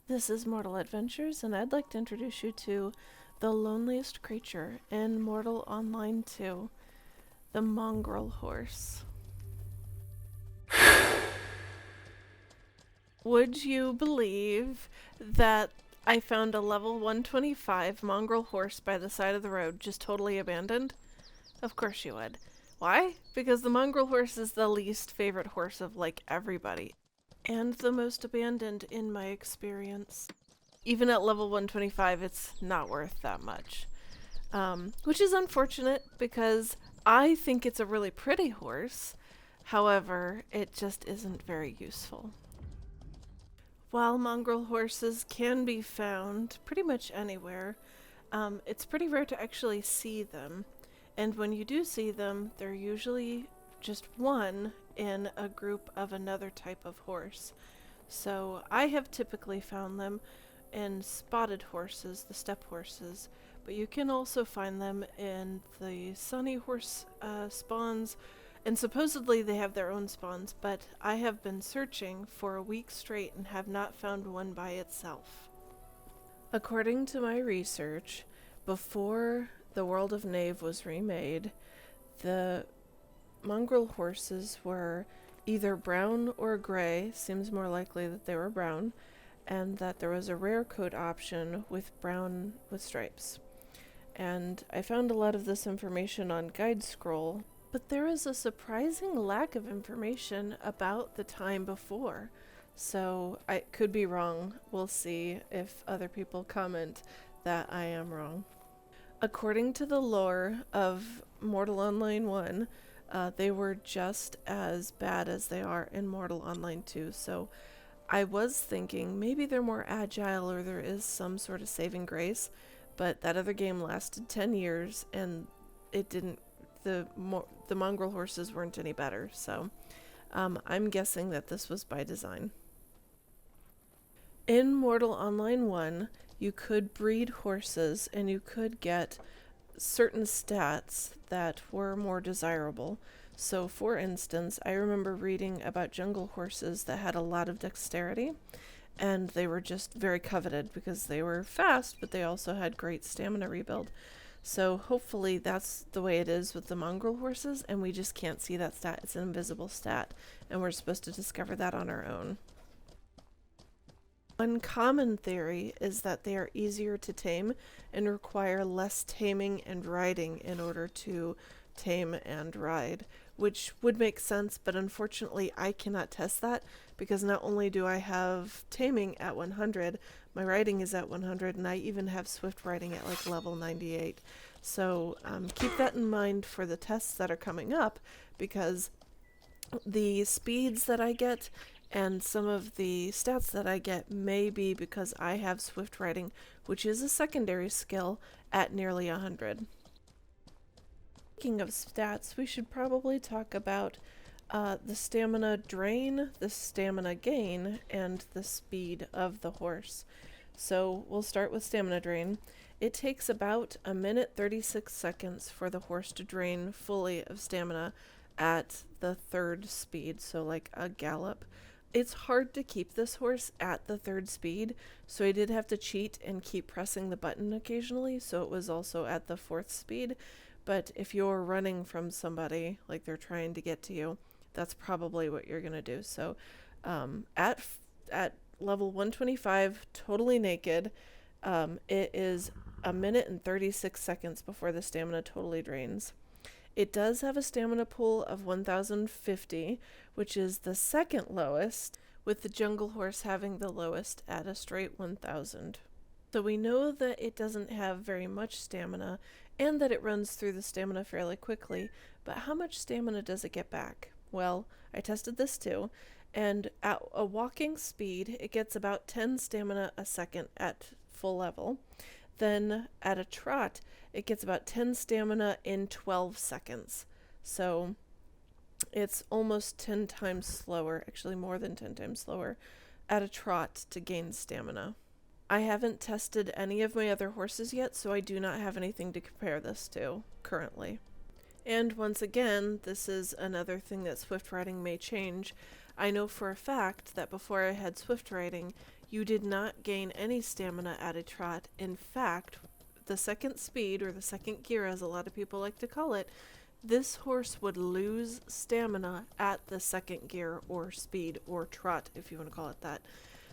This is Mortal Adventures, and I'd like to introduce you to the loneliest creature in Mortal Online 2, the Mongrel horse. Would you believe that I found a level 125 mongrel horse by the side of the road, just totally abandoned? Of course you would. Why? Because the mongrel horse is the least favorite horse of everybody, and the most abandoned in my experience. Even at level 125, it's not worth that much. Which is unfortunate because I think it's a really pretty horse. However, it just isn't very useful. While mongrel horses can be found pretty much anywhere, it's pretty rare to actually see them. And when you do see them, they're usually just one in a group of another type of horse. So I have typically found them in spotted horses, the steppe horses, but you can also find them in the sunny horse spawns, and supposedly they have their own spawns, but I have been searching for a week straight and have not found one by itself. According to my research, before the world of Nave was remade, the mongrel horses were either brown or gray, seems more likely that they were brown, and that there was a rare coat option with brown with stripes. And I found a lot of this information on Guide Scroll, but there is a surprising lack of information about the time before. So I could be wrong. We'll see if other people comment that I am wrong. According to the lore of Mortal Online 1, they were just as bad as they are in Mortal Online 2, so I was thinking maybe they're more agile or there is some sort of saving grace, but that other game lasted 10 years and it didn't, the mongrel horses weren't any better, so I'm guessing that this was by design. In Mortal Online 1, you could breed horses and you could get certain stats that were more desirable. So, for instance, I remember reading about jungle horses that had a lot of dexterity, and they were just very coveted because they were fast, but they also had great stamina rebuild. So, hopefully, that's the way it is with the mongrel horses, and we just can't see that stat. It's an invisible stat, and we're supposed to discover that on our own. One common theory is that they are easier to tame and require less taming and riding in order to tame and ride, which would make sense, but unfortunately I cannot test that because not only do I have taming at 100, my riding is at 100, and I even have swift riding at level 98. So keep that in mind for the tests that are coming up, because the speeds that I get and some of the stats that I get may be because I have swift riding, which is a secondary skill, at nearly 100. Speaking of stats, we should probably talk about the stamina drain, the stamina gain, and the speed of the horse. So we'll start with stamina drain. It takes about 1 minute 36 seconds for the horse to drain fully of stamina at the 3rd speed, so like a gallop. It's hard to keep this horse at the 3rd speed, so I did have to cheat and keep pressing the button occasionally, so it was also at the 4th speed. But if you're running from somebody, like they're trying to get to you, that's probably what you're going to do. So at level 125, totally naked, it is 1 minute and 36 seconds before the stamina totally drains. It does have a stamina pool of 1050, which is the 2nd lowest, with the jungle horse having the lowest at a straight 1000. So we know that it doesn't have very much stamina and that it runs through the stamina fairly quickly, but how much stamina does it get back? Well, I tested this too, and at a walking speed, it gets about 10 stamina a second at full level. Then at a trot, it gets about 10 stamina in 12 seconds. So it's almost 10 times slower, actually more than 10 times slower, at a trot to gain stamina. I haven't tested any of my other horses yet, so I do not have anything to compare this to currently. And once again, this is another thing that swift riding may change. I know for a fact that before I had swift riding, You did not gain any stamina at a trot. In fact, the second speed, or the second gear as a lot of people like to call it, this horse would lose stamina at the second gear or speed or trot, if you want to call it that.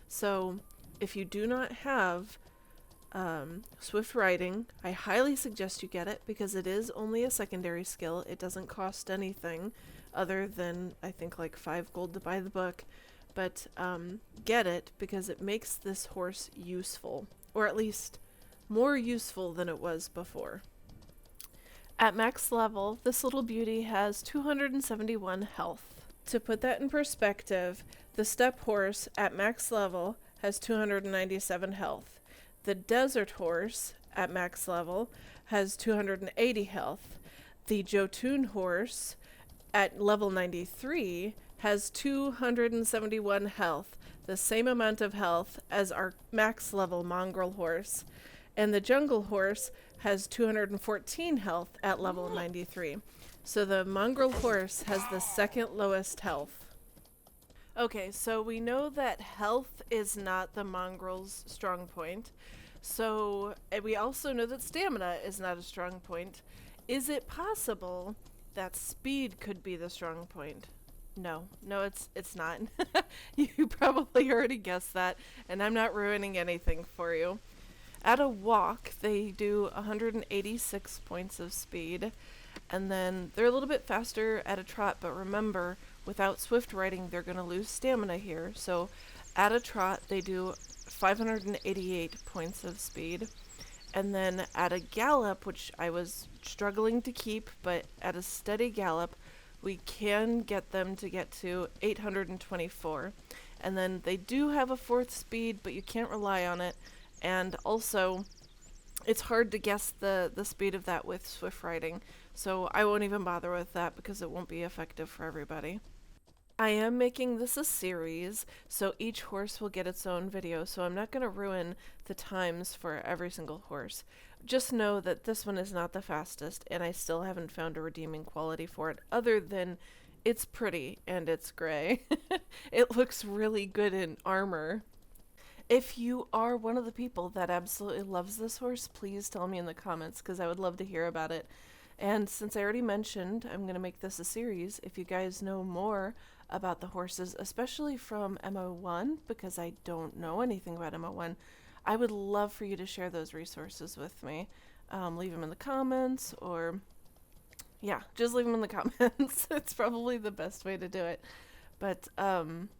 So if you do not have swift riding, I highly suggest you get it because it is only a secondary skill. It doesn't cost anything other than, I think, like 5 gold to buy the book. But get it because it makes this horse useful, or at least more useful than it was before. At max level, this little beauty has 271 health. To put that in perspective, the steppe horse at max level has 297 health. The desert horse at max level has 280 health. The Jotun horse at level 93 has 271 health, the same amount of health as our max level mongrel horse. And the jungle horse has 214 health at level 93. So the mongrel horse has the second lowest health. Okay, so we know that health is not the mongrel's strong point. So we also know that stamina is not a strong point. Is it possible that speed could be the strong point? No, it's not. You probably already guessed that, and I'm not ruining anything for you. At a walk, they do 186 points of speed, and then they're a little bit faster at a trot, but remember, without swift riding, they're going to lose stamina here. So at a trot, they do 588 points of speed, and then at a gallop, which I was struggling to keep, but at a steady gallop, we can get them to get to 824. And then they do have a 4th speed, but you can't rely on it. And also, it's hard to guess the speed of that with swift riding. So I won't even bother with that because it won't be effective for everybody. I am making this a series, so each horse will get its own video. So I'm not going to ruin the times for every single horse. Just know that this one is not the fastest, and I still haven't found a redeeming quality for it other than it's pretty and it's gray. It looks really good in armor. If you are one of the people that absolutely loves this horse, please tell me in the comments because I would love to hear about it. And since I already mentioned I'm going to make this a series, if you guys know more about the horses, especially from MO1, because I don't know anything about MO1, I would love for you to share those resources with me. Leave them in the comments, or yeah, just leave them in the comments. It's probably the best way to do it. But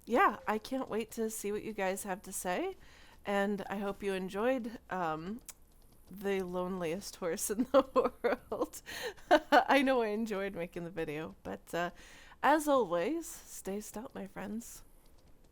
yeah, I can't wait to see what you guys have to say, and I hope you enjoyed the loneliest horse in the world. I know I enjoyed making the video, but as always, stay stout, my friends.